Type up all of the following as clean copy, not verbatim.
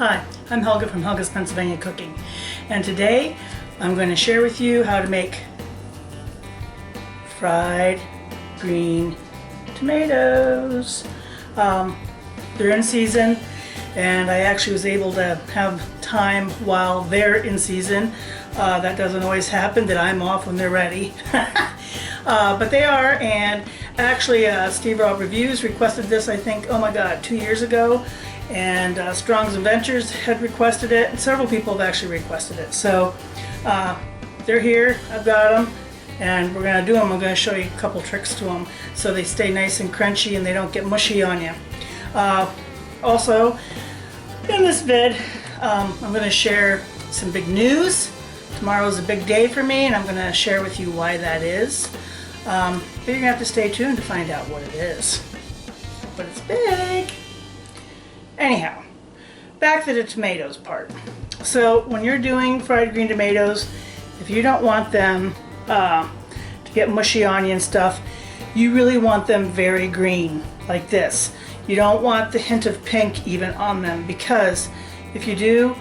Hi, I'm Helga from Helga's Pennsylvania Cooking, and today I'm going to share with you how to make fried green tomatoes. They're in season, and I actually was able to have time while they're in season. That doesn't always happen, that I'm off when they're ready. But they are, and actually Steve Rob Reviews requested this, I think, oh my god, 2 years ago. And Strong's Adventures had requested it, and several people have actually requested it. So they're here, I've got them, and we're going to do them. I'm going to show you a couple tricks to them so they stay nice and crunchy and they don't get mushy on you. Also, in this vid, I'm going to share some big news. Tomorrow is a big day for me, and I'm going to share with you why that is. But you're going to have to stay tuned to find out what it is. But it's big. Anyhow, back to the tomatoes part. So when you're doing fried green tomatoes, if you don't want them to get mushy on you and stuff, you really want them very green, like this. You don't want the hint of pink even on them, because if you do,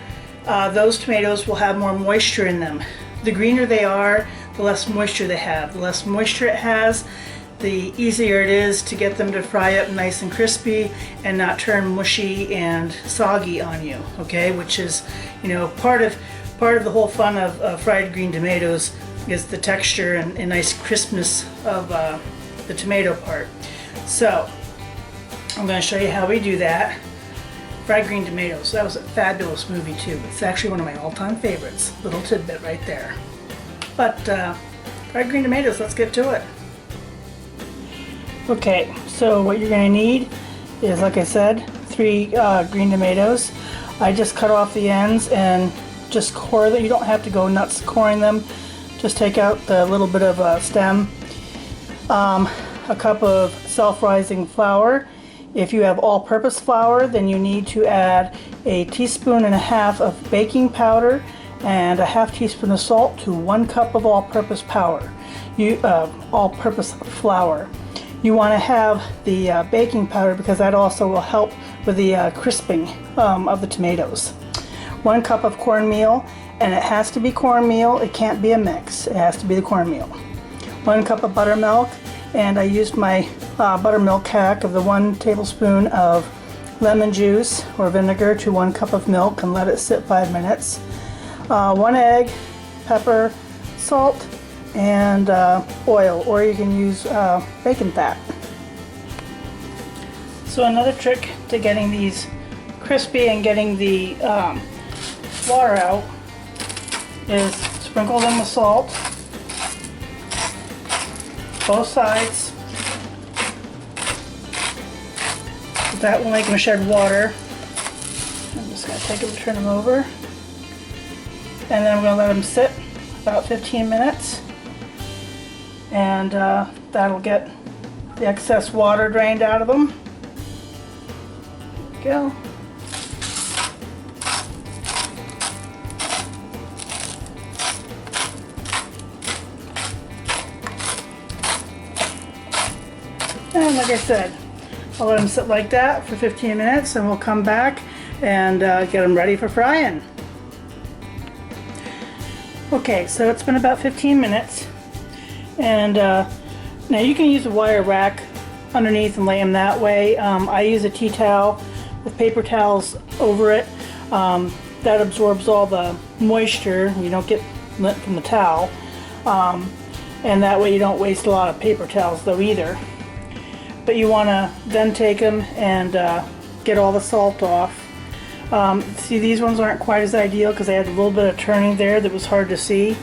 those tomatoes will have more moisture in them. The greener they are, the less moisture they have. The less moisture it has, the easier it is to get them to fry up nice and crispy and not turn mushy and soggy on you, okay? Which is, you know, part of the whole fun of fried green tomatoes is the texture and nice crispness of the tomato part. So I'm going to show you how we do that. Fried green tomatoes. That was a fabulous movie too. It's actually one of my all-time favorites. Little tidbit right there. But fried green tomatoes, let's get to it. Okay, so what you're going to need is, like I said, 3 green tomatoes. I just cut off the ends and just core them. You don't have to go nuts coring them. Just take out the little bit of stem. A cup of self-rising flour. If you have all-purpose flour, then you need to add a teaspoon and a half of baking powder and a half teaspoon of salt to 1 cup of all-purpose all-purpose flour. You want to have the baking powder because that also will help with the crisping of the tomatoes. 1 cup of cornmeal, and it has to be cornmeal. It can't be a mix. It has to be the cornmeal. 1 cup of buttermilk, and I used my buttermilk hack of the 1 tablespoon of lemon juice or vinegar to 1 cup of milk and let it sit 5 minutes. 1 egg, pepper, salt, and oil, or you can use bacon fat. So another trick to getting these crispy and getting the water out is sprinkle them with salt, both sides. That will make them shed water. I'm just going to take them and turn them over, and then I'm going to let them sit about 15 minutes. And that'll get the excess water drained out of them. There we go. And like I said, I'll let them sit like that for 15 minutes, and we'll come back and get them ready for frying. Okay, so it's been about 15 minutes. And now you can use a wire rack underneath and lay them that way. I use a tea towel with paper towels over it. That absorbs all the moisture. You don't get lint from the towel. And that way you don't waste a lot of paper towels though either. But you want to then take them and get all the salt off. See, these ones aren't quite as ideal because they had a little bit of turning there that was hard to see.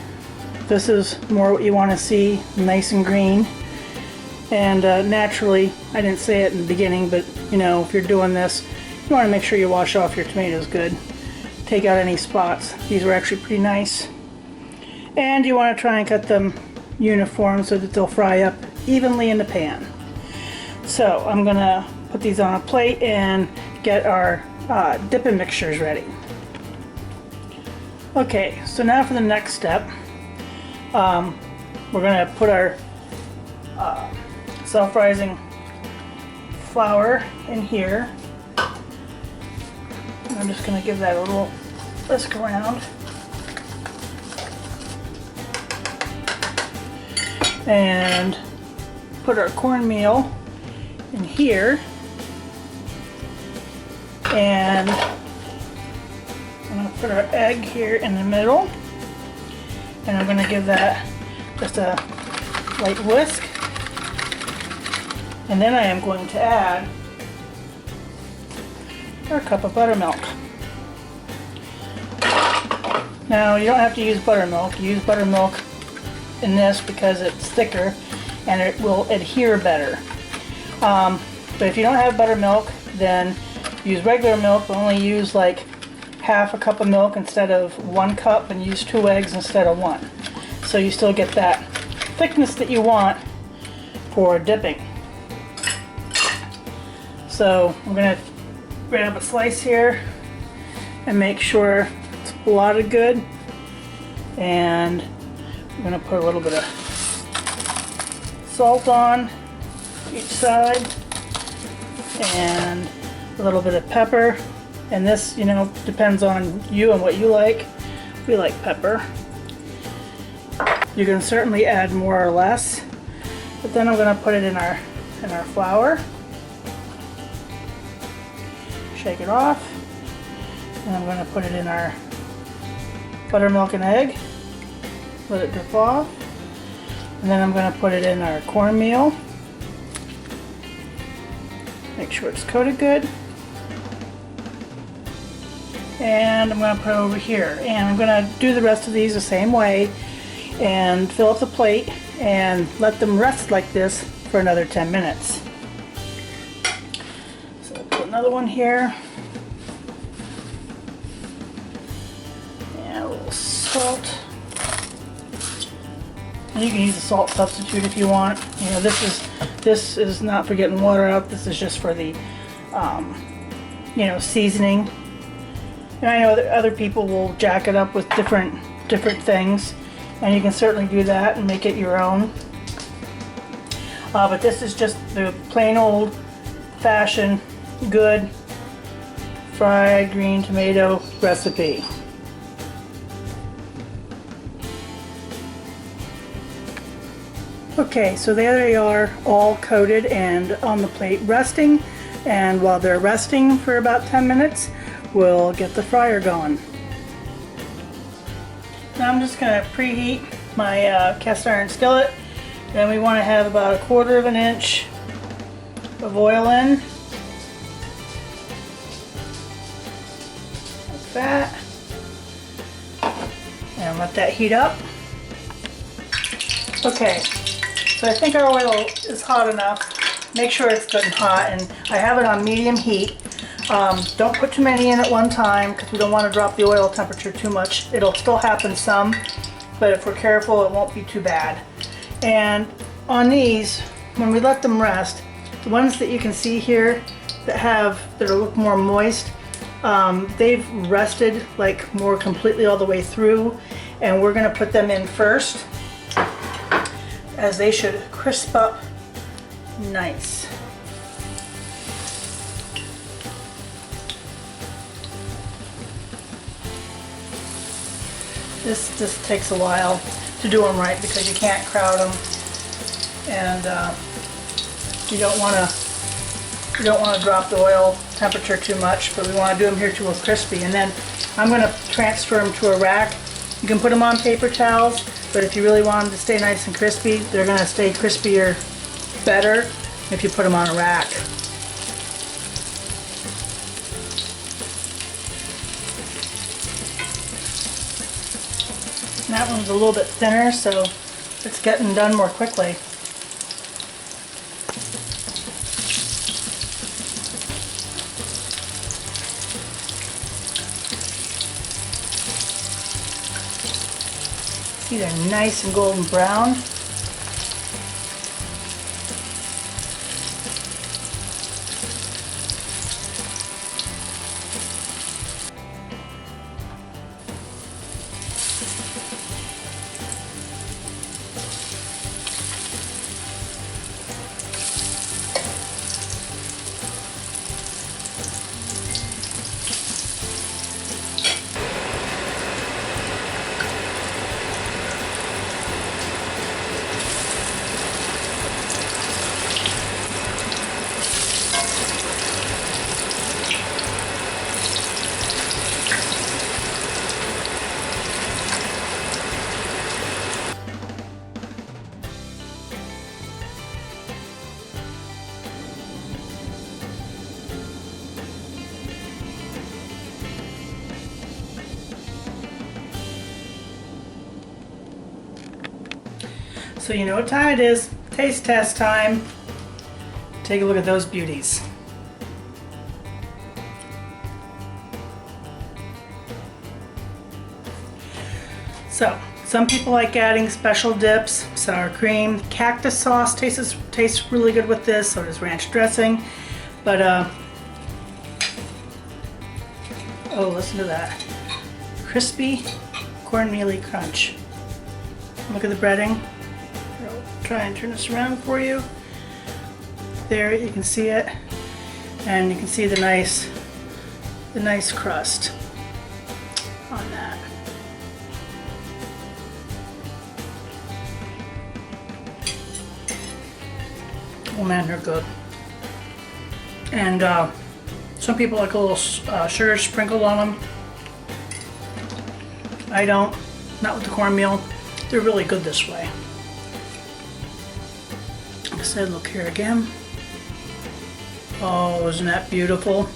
This is more what you want to see, nice and green. And naturally, I didn't say it in the beginning, but you know, if you're doing this, you want to make sure you wash off your tomatoes good. Take out any spots. These were actually pretty nice. And you want to try and cut them uniform so that they'll fry up evenly in the pan. So I'm going to put these on a plate and get our dipping mixtures ready. Okay, so now for the next step. We're going to put our self-rising flour in here. I'm just going to give that a little whisk around. And put our cornmeal in here. And I'm going to put our egg here in the middle. And I'm going to give that just a light whisk. And then I am going to add our cup of buttermilk. Now you don't have to use buttermilk. You use buttermilk in this because it's thicker and it will adhere better. But if you don't have buttermilk, then use regular milk, but only use like half a cup of milk instead of 1 cup, and use 2 eggs instead of 1. So you still get that thickness that you want for dipping. So I'm going to grab a slice here and make sure it's blotted good, and I'm going to put a little bit of salt on each side and a little bit of pepper, and this, you know, depends on you and what you like. We like pepper. You can certainly add more or less, but then I'm going to put it in our flour. Shake it off, and I'm going to put it in our buttermilk and egg, let it drip off, and then I'm going to put it in our cornmeal, make sure it's coated good, and I'm going to put it over here, and I'm going to do the rest of these the same way and fill up the plate and let them rest like this for another 10 minutes. Another one here, and a little salt. And you can use a salt substitute if you want. You know, this is not for getting water out. This is just for the you know, seasoning. And I know that other people will jack it up with different things, and you can certainly do that and make it your own. But this is just the plain old fashioned good fried green tomato recipe. Okay, so there they are, all coated and on the plate resting, and while they're resting for about 10 minutes, we'll get the fryer going. Now I'm just going to preheat my cast iron skillet, and we want to have about 1/4 inch of oil in. That, and let that heat up. Okay, so I think our oil is hot enough. Make sure it's good and hot, and I have it on medium heat. Don't put too many in at one time because we don't want to drop the oil temperature too much. It'll still happen some, but if we're careful, it won't be too bad. And on these, when we let them rest, the ones that you can see here that look more moist, they've rested like more completely all the way through, and we're going to put them in first, as they should crisp up nice. This just takes a while to do them right because you can't crowd them, and you don't want to drop the oil temperature too much, but we want to do them here till it's crispy. And then I'm going to transfer them to a rack. You can put them on paper towels, but if you really want them to stay nice and crispy, they're going to stay crispier better if you put them on a rack. And that one's a little bit thinner, so it's getting done more quickly. See, they're nice and golden brown. So you know what time it is. Taste test time. Take a look at those beauties. So, some people like adding special dips, sour cream, cactus sauce tastes really good with this, so does ranch dressing. But, oh, listen to that. Crispy cornmealy crunch. Look at the breading. I'll try and turn this around for you. There, you can see it. And you can see the nice crust on that. Oh man, they're good. And some people like a little sugar sprinkled on them. I don't, not with the cornmeal. They're really good this way. Like I said, look here again. Oh, isn't that beautiful?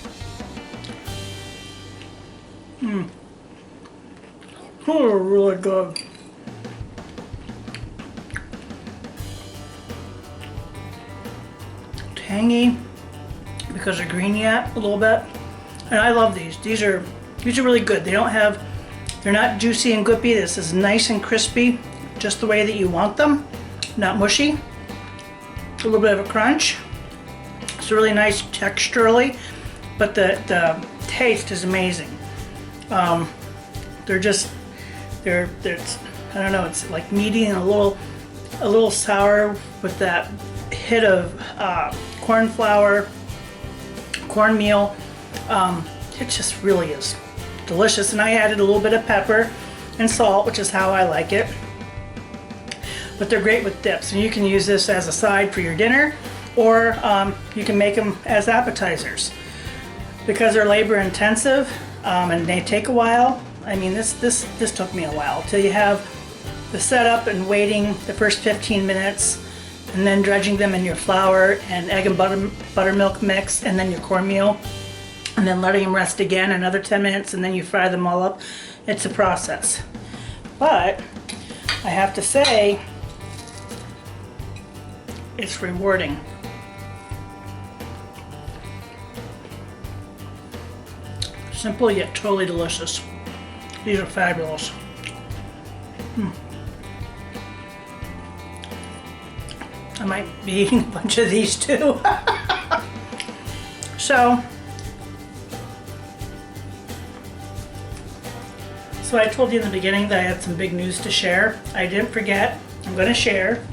Oh, they're really good. Tangy because they're green yet a little bit, and I love these. These are really good. They're not juicy and goopy. This is nice and crispy, just the way that you want them. Not mushy. A little bit of a crunch. It's really nice texturally, but the taste is amazing. They're I don't know. It's like meaty and a little sour with that hit of corn flour, cornmeal. It just really is delicious. And I added a little bit of pepper and salt, which is how I like it. But they're great with dips, and you can use this as a side for your dinner, or you can make them as appetizers. Because they're labor intensive and they take a while. I mean, this took me a while till you have the setup and waiting the first 15 minutes, and then dredging them in your flour and egg and buttermilk mix, and then your cornmeal, and then letting them rest again another 10 minutes, and then you fry them all up. It's a process. But I have to say, it's rewarding. Simple yet totally delicious. These are fabulous. I might be eating a bunch of these too. So I told you in the beginning that I had some big news to share. I didn't forget. I'm going to share.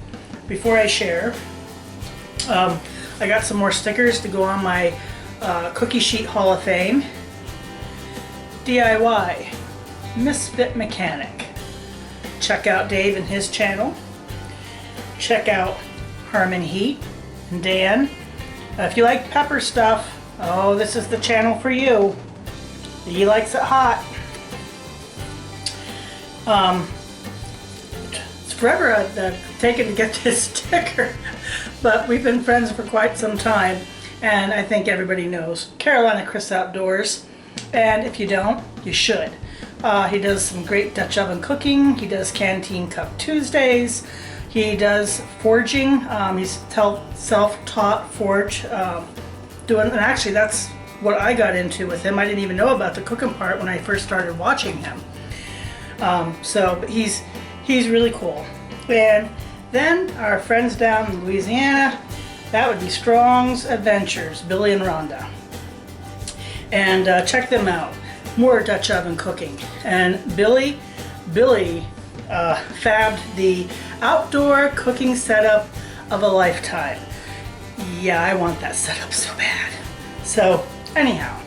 Before I share, I got some more stickers to go on my Cookie Sheet Hall of Fame. DIY Misfit Mechanic. Check out Dave and his channel. Check out Harmon Heat and Dan. If you like pepper stuff, oh, this is the channel for you. He likes it hot. It's forever taken to get this sticker, but we've been friends for quite some time, and I think everybody knows Carolina Chris Outdoors. And if you don't, you should. He does some great Dutch oven cooking. He does Canteen Cup Tuesdays. He does forging. He's self-taught forge doing, and actually that's what I got into with him. I didn't even know about the cooking part when I first started watching him. But he's really cool. And then our friends down in Louisiana, that would be Strong's Adventures, Billy and Rhonda. And check them out. More Dutch oven cooking. And Billy fabbed the outdoor cooking setup of a lifetime. Yeah, I want that setup so bad. So anyhow,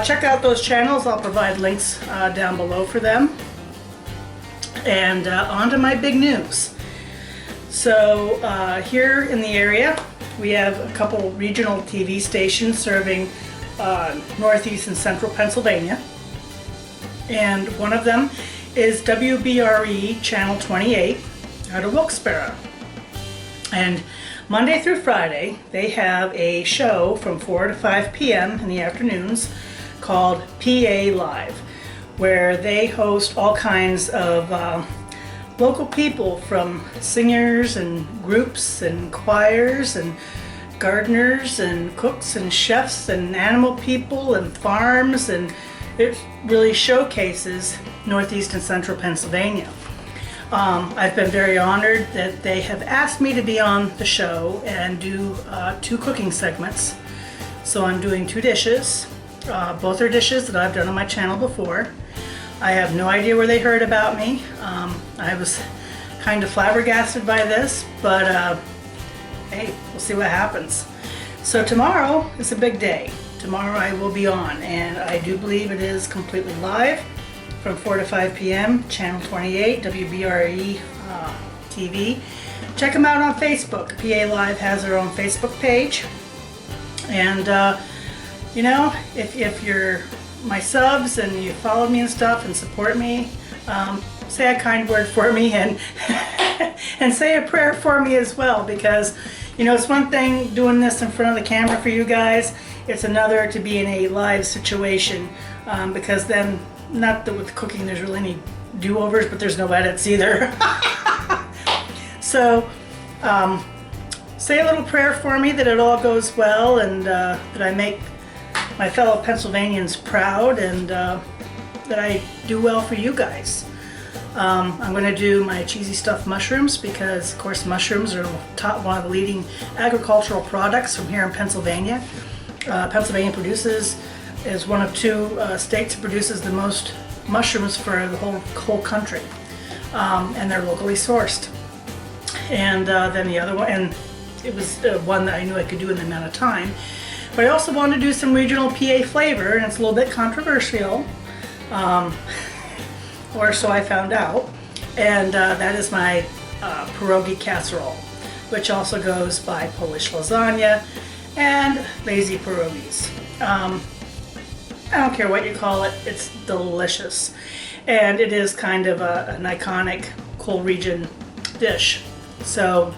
check out those channels. I'll provide links down below for them. And on to my big news. So here in the area, we have a couple regional TV stations serving northeast and central Pennsylvania. And one of them is WBRE Channel 28 out of Wilkes-Barre. And Monday through Friday, they have a show from 4 to 5 p.m. in the afternoons called PA Live, where they host all kinds of local people, from singers and groups and choirs and gardeners and cooks and chefs and animal people and farms, and it really showcases Northeast and Central Pennsylvania. I've been very honored that they have asked me to be on the show and do 2 cooking segments. So I'm doing 2 dishes. Both are dishes that I've done on my channel before. I have no idea where they heard about me. I was kind of flabbergasted by this, but hey, we'll see what happens. So tomorrow is a big day. Tomorrow I will be on, and I do believe it is completely live from 4 to 5 p.m. Channel 28, WBRE TV. Check them out on Facebook. PA Live has their own Facebook page. And you know, if you're my subs and you follow me and stuff and support me, say a kind word for me and and say a prayer for me as well, because you know, it's one thing doing this in front of the camera for you guys, it's another to be in a live situation, because then, not that with cooking there's really any do-overs, but there's no edits either. So say a little prayer for me that it all goes well, and that I make my fellow Pennsylvanians proud, and that I do well for you guys. I'm going to do my cheesy stuffed mushrooms because, of course, mushrooms are one of the leading agricultural products from here in Pennsylvania. Pennsylvania is one of 2 states that produces the most mushrooms for the whole country, and they're locally sourced. And then the other one, and it was one that I knew I could do in the amount of time. But I also wanted to do some regional PA flavor, and it's a little bit controversial, or so I found out. And that is my pierogi casserole, which also goes by Polish lasagna and lazy pierogies. I don't care what you call it, it's delicious. And it is kind of an iconic coal region dish. So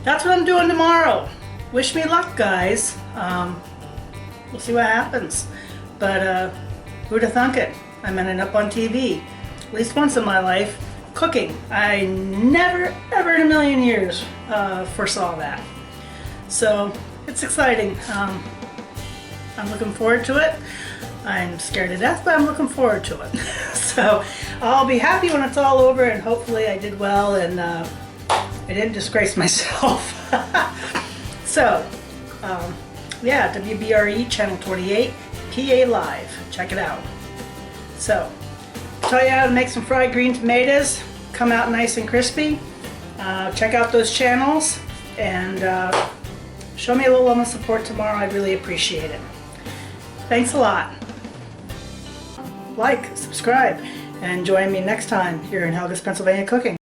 that's what I'm doing tomorrow. Wish me luck, guys. We'll see what happens. But who'd have thunk it? I'm ending up on TV, at least once in my life, cooking. I never, ever in a million years foresaw that. So it's exciting. I'm looking forward to it. I'm scared to death, but I'm looking forward to it. So I'll be happy when it's all over, and hopefully I did well and I didn't disgrace myself. So, yeah, WBRE Channel 28, PA Live. Check it out. So, tell you how to make some fried green tomatoes, come out nice and crispy. Check out those channels, and show me a little love and support tomorrow. I'd really appreciate it. Thanks a lot. Like, subscribe, and join me next time here in Helga's Pennsylvania Cooking.